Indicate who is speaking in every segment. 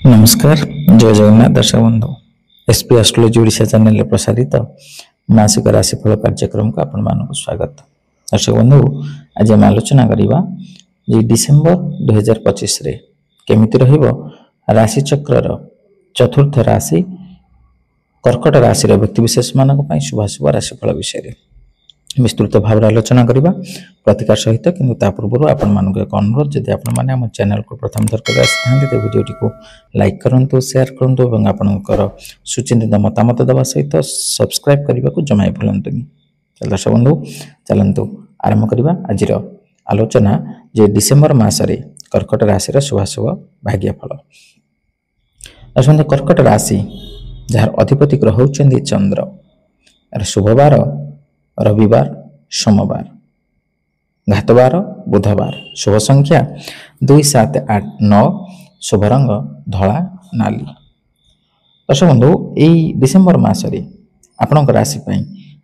Speaker 1: नमस्कार जय जगन्नाथ दर्शक बंधु एसपी एस्ट्रोलॉजी ओडिशा चैनल प्रसारित मासिक राशिफल कार्यक्रम को आपण मानक स्वागत। दर्शक बंधु आज आम आलोचना करवा डिसेम्बर 2025 रे केमिति रहिबो राशि चक्र चतुर्थ राशि कर्कट राशि व्यक्ति विशेष मानक शुभाशुभ राशिफल विषय विस्तृत भाव आलोचना करवा प्रतिकार सहित किंतु ता पूर्व आपण मानक एक अनुरोध जदि आपण माने हम चैनल को प्रथम थर कर आसी तो वीडियोटी को लाइक करंतु शेयर करंतु एवं आपनकर सुचिंतित मतामत देवा सहित सब्सक्राइब करने को जमाई भूलंतुनि। दर्शक बंधु चलंतु आरंभ करवा आज आलोचना जे डिसेम्बर मासरे कर्कट राशि शुभाशुभ भाग्यफल। दर्शक बंधु कर्कट राशि जार अधिपति ग्रह होचंदी चंद्र शुभवार रविवार सोमवार घातवार बुधवार शुभ संख्या 2 7 8 9 शुभ रंग धला नाली। दर्शक बंधु यही डिसेम्बर मासरे आपणक राशि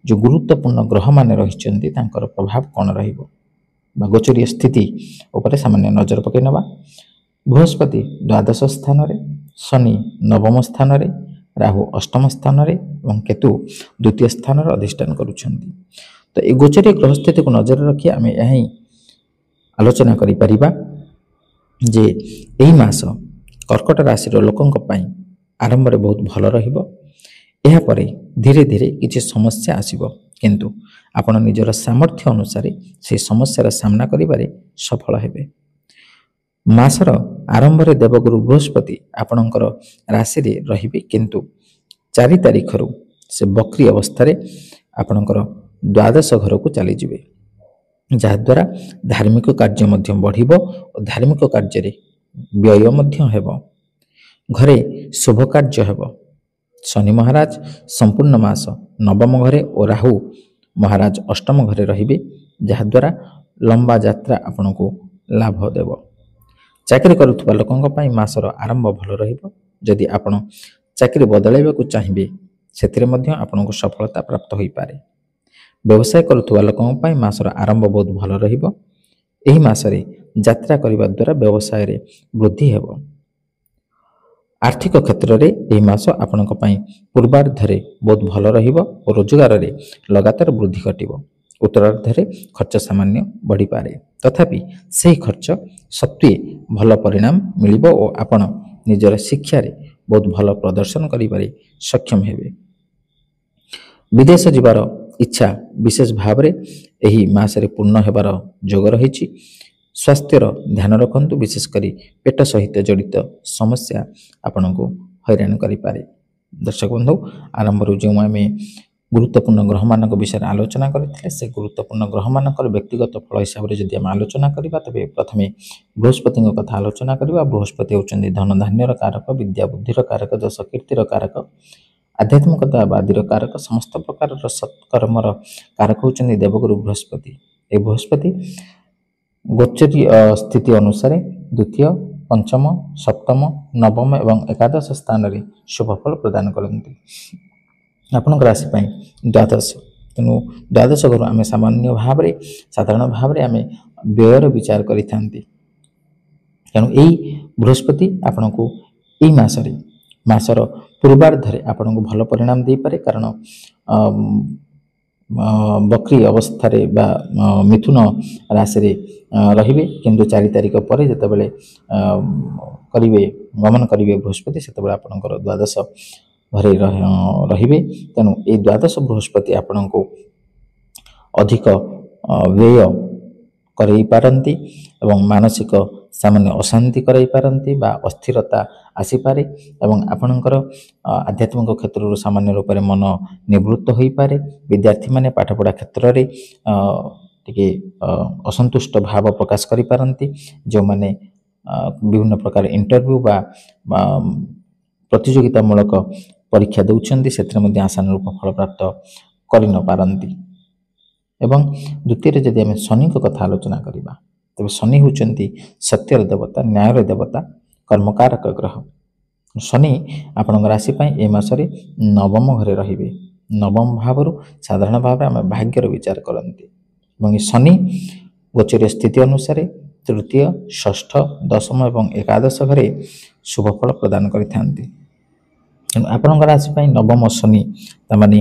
Speaker 1: जो गुरुत्वपूर्ण ग्रह माने रहिचंती तांकर प्रभाव कौन रहिबो बा गोचरीय स्थिति उपरे सामान्य नजर पकई नबा। बृहस्पति द्वादश स्थान रे, शनि नवम स्थान रे, राहु अष्टम स्थान रे और केतु द्वितीय स्थान अधिष्ठान करुछंती। तो ये गोचरीय ग्रह स्थिति को नजर रखी आम यही आलोचना करि परिबा जे एही मास कर्कट राशि लोकों आरंभ में बहुत भल रहिबो। एहा परे धीरे धीरे किछि समस्या आसीबो किंतु आपण निजर सामर्थ्य अनुसार से समस्यार सामना करिबारे सफल हेबे। मासर आरंभ में देवगुरु बृहस्पति आपणकर राशि रे रहिबे किंतु 4 तारिख रु से बक्री अवस्था रे आपणकर द्वादश घर को चली जिवे जहाद्वारा धार्मिक कार्य मध्य बढ़िबो और धार्मिक कार्य रे व्यय मध्य हेबो। घरे शुभ कार्य हेबो। शनि महाराज संपूर्ण मास नवम घरे और राहु महाराज अष्टम घरे रहिबे जहाद्वारा लंबा यात्रा आपनको लाभ देबो। चाकरी करुवा लोकों मासर आरंभ भल रहिबो। जदि आपण चाकरी बदलाइबा को चाहिए सेथिरे मध्य आपनको सफलता प्राप्त होई पारे। व्यवसाय करुवा लोकों मासर आरंभ बहुत भल रहिबो। एही मासरे यात्रा करिबा द्वारा व्यवसाय रे वृद्धि हेबो। आर्थिक क्षेत्र रे एही मास आपनक पई पूर्वार्धरे बहुत भल रहिबो और रोजगार रे लगातार वृद्धि घटिबो। उत्तरार्धरे खर्च सामान्य बढ़ी पारे तथापि सही खर्च सत्वे भल परिणाम मिलिबो और आपण निजर शिक्षा रे बहुत भल प्रदर्शन करिबारे सक्षम हेबे। विदेश जिबार इच्छा विशेष भाव रे एही मासरे पूर्ण हेबार जोग रहिछि। स्वास्थ्यर ध्यान रखंतु विशेष करी पेट सहित जड़ित समस्या आपनको हैरान करि पारे। दर्शक बंधु आरंभ जो आम गुरुत्वपूर्ण ग्रह मान विषय आलोचना करते से गुरुत्वपूर्ण ग्रह मान व्यक्तिगत फल हिसाब से जब आम आलोचना करवा तेज प्रथम बृहस्पति कथा आलोचना करवा। बृहस्पति होउछन्ति धन धान्यर कारक, विद्या बुद्धिर कारक, जस कीर्तिर कारक, आध्यात्मिकतावादीर कारक, समस्त प्रकार सत्कर्मर कारक होउछन्ति देवगुरु बृहस्पति। ए बृहस्पति गोचरीय स्थिति अनुसार द्वितीय, पंचम, सप्तम, नवम एवं एकादश स्थान रे शुभफल प्रदान करती। आपन राशि द्वादश तेणु द्वादश घर आम सामान्य भाव में साधारण भाव में आम व्ययर विचार करि तेणु यही बृहस्पति आपण को यही मासर पूर्वार्धरे आपण को भल परिणाम दे पारे। कारण बक्री अवस्था रे बा मिथुन राशि रे रहिबे किंतु 4 तारिख पर जेतेबेले करिवे गमन करिवे बृहस्पति सेतेबेले आपणकर द्वादश घरे रहिबे। तेणु ए द्वादश बृहस्पति आपण को अधिक व्यय करई पारंती एवं मानसिक सामान्य अशांति करई पारंती बा अस्थिरता आसी पारे एवं आपणकर आध्यात्मिक क्षेत्र सामान्य रूप में मन निवृत्त होई पारे। विद्यार्थी माने पाठ पढ़ा क्षेत्र रे टिके असंतुष्ट भाव प्रकाश करि पारंती। जो माने विभिन्न प्रकार इंटरव्यू बा प्रतियोगितामूलक परीक्षा देउछन्ति सेत्र मध्ये आशानुरूप फल प्राप्त करि न पारंती। एवं द्वितीय जदि आम शनि कथा आलोचना करवा तेज शनि होउछन्ति सत्यर देवता, न्यायर देवता, कर्मकारक ग्रह। शनि आपण राशि ए मासरे नवम घरे रहिबे। नवम भाव साधारण भाव आम भाग्यर विचार करती। शनि गोचरीय स्थिति अनुसार ତୃତୀୟ, ଷଷ୍ଠ, ଦଶମ ଏବଂ ଏକାଦଶ ଘରେ ଶୁଭ ଫଳ ପ୍ରଦାନ କରିଥାନ୍ତି। ତେଣୁ ଆପଣଙ୍କ ରାଶି ପାଇଁ ନବମ ଶନି, ତାମାନେ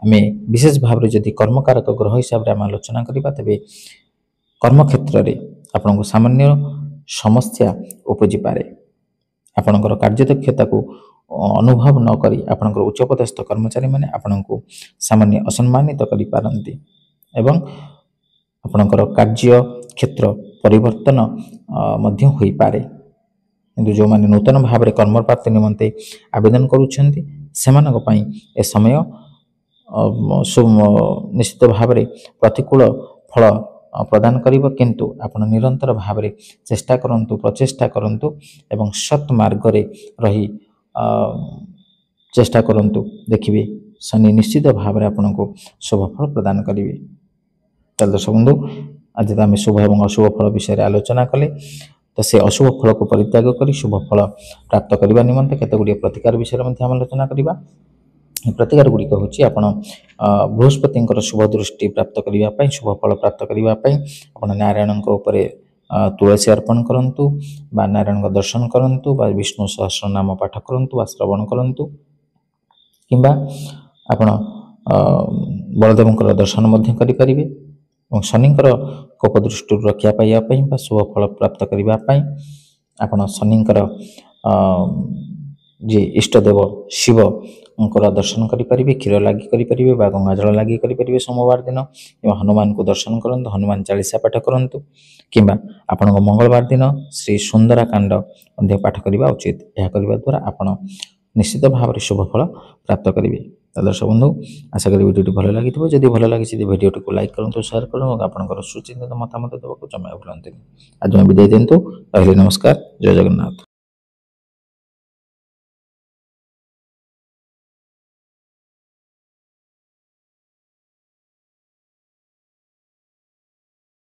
Speaker 1: ଆମେ ବିଶେଷ ଭାବରେ ଯଦି କର୍ମକାରକ ଗ୍ରହ ହିସାବରେ ଆମେ ଆଲୋଚନା କରିବା, ତେବେ କର୍ମକ୍ଷେତ୍ରରେ ଆପଣଙ୍କୁ ସାମାନ୍ୟ ସମସ୍ୟା ଉପୁଜିପାରେ। ଆପଣଙ୍କର କାର୍ଯ୍ୟଦକ୍ଷତାକୁ ଅନୁଭବ ନ କରି ଆପଣଙ୍କର ଉଚ୍ଚପଦସ୍ଥ କର୍ମଚାରୀମାନେ ଆପଣଙ୍କୁ ସାମାନ୍ୟ ଅସମ୍ମାନିତ କରିପାରନ୍ତି ଏବଂ ଆପଣଙ୍କର କାର୍ଯ୍ୟ କ୍ଷେତ୍ର ପରିବର୍ତ୍ତନ ମଧ୍ୟ ହୋଇପାରେ। କିନ୍ତୁ ଯେଉଁମାନେ ନୂତନ ଭାବରେ କର୍ମପ୍ରାପ୍ତି ନିମନ୍ତେ ଆବେଦନ କରୁଛନ୍ତି ସେମାନଙ୍କ ପାଇଁ ଏ ସମୟ ନିଶ୍ଚିତ ଭାବରେ ପ୍ରତିକୂଳ ଫଳ ପ୍ରଦାନ କରିବ, କିନ୍ତୁ ଆପଣ ନିରନ୍ତର ଭାବରେ ଚେଷ୍ଟା କରନ୍ତୁ, ପ୍ରଚେଷ୍ଟା କରନ୍ତୁ ଏବଂ ସତ୍ ମାର୍ଗରେ ରହି ଚେଷ୍ଟା କରନ୍ତୁ, ଦେଖିବେ ଶନି ନିଶ୍ଚିତ ଭାବରେ ଆପଣଙ୍କୁ ଶୁଭ ଫଳ ପ୍ରଦାନ କରିବେ। ତାହେଲେ ଦର୍ଶକ ବନ୍ଧୁ, ଆଜି ତ ଆମେ ଶୁଭ ଏବଂ ଅଶୁଭ ଫଳ ବିଷୟରେ ଆଲୋଚନା କଲେ। ତ ସେ ଅଶୁଭ ଫଳକୁ ପରିତ୍ୟାଗ କରି ଶୁଭ ଫଳ ପ୍ରାପ୍ତ କରିବା ନିମନ୍ତେ କେତେ ଗୁଡ଼ିଏ ପ୍ରତିକାର ବିଷୟରେ ମଧ୍ୟ ଆମେ ଆଲୋଚନା କରିବା। ପ୍ରତିକାର ଗୁଡ଼ିକ ହେଉଛି ଆପଣ ବୃହସ୍ପତିଙ୍କର ଶୁଭ ଦୃଷ୍ଟି ପ୍ରାପ୍ତ କରିବା ପାଇଁ, ଶୁଭ ଫଳ ପ୍ରାପ୍ତ କରିବା ପାଇଁ ଆପଣ ନାରାୟଣଙ୍କ ଉପରେ ତୁଳସୀ ଅର୍ପଣ କରନ୍ତୁ ବା ନାରାୟଣଙ୍କ ଦର୍ଶନ କରନ୍ତୁ ବା ବିଷ୍ଣୁ ସହସ୍ର ନାମ ପାଠ କରନ୍ତୁ ବା ଶ୍ରବଣ କରନ୍ତୁ, କିମ୍ବା ଆପଣ ବଳଦେବଙ୍କର ଦର୍ଶନ ମଧ୍ୟ କରିପାରିବେ। ଏବଂ ଶନିଙ୍କର କୋପ ଦୃଷ୍ଟିରୁ ରକ୍ଷା ପାଇବା ପାଇଁ ବା ଶୁଭ ଫଳ ପ୍ରାପ୍ତ କରିବା ପାଇଁ ଆପଣ ଶନିଙ୍କର ଯିଏ ଇଷ୍ଟଦେବ ଶିବଙ୍କର ଦର୍ଶନ କରିପାରିବେ, କ୍ଷୀର ଲାଗି କରିପାରିବେ ବା ଗଙ୍ଗାଜଳ ଲାଗି କରିପାରିବେ ସୋମବାର ଦିନ, ଏବଂ ହନୁମାନଙ୍କୁ ଦର୍ଶନ କରନ୍ତୁ, ହନୁମାନ ଚାଳିଶା ପାଠ କରନ୍ତୁ, କିମ୍ବା ଆପଣଙ୍କ ମଙ୍ଗଳବାର ଦିନ ଶ୍ରୀ ସୁନ୍ଦରାକାଣ୍ଡ ମଧ୍ୟ ପାଠ କରିବା ଉଚିତ। ଏହା କରିବା ଦ୍ୱାରା ଆପଣ ନିଶ୍ଚିତ ଭାବରେ ଶୁଭ ଫଳ ପ୍ରାପ୍ତ କରିବେ। ଦର୍ଶକ ବନ୍ଧୁ, ଆଶା କରି ଭିଡ଼ିଓଟି ଭଲ ଲାଗିଥିବ। ଯଦି ଭଲ ଲାଗିଛି ଭିଡ଼ିଓଟିକୁ ଲାଇକ୍ କରନ୍ତୁ, ସେୟାର କରନ୍ତୁ ଏବଂ ଆପଣଙ୍କର ସୁଚିନ୍ତିତ ମତାମତ ଦେବାକୁ ଜମା ଭୁଲନ୍ତୁନି। ଆଜି ଆମେ ବିଦାୟ ଦିଅନ୍ତୁ। ରହିଲି, ନମସ୍କାର, ଜୟ ଜଗନ୍ନାଥ।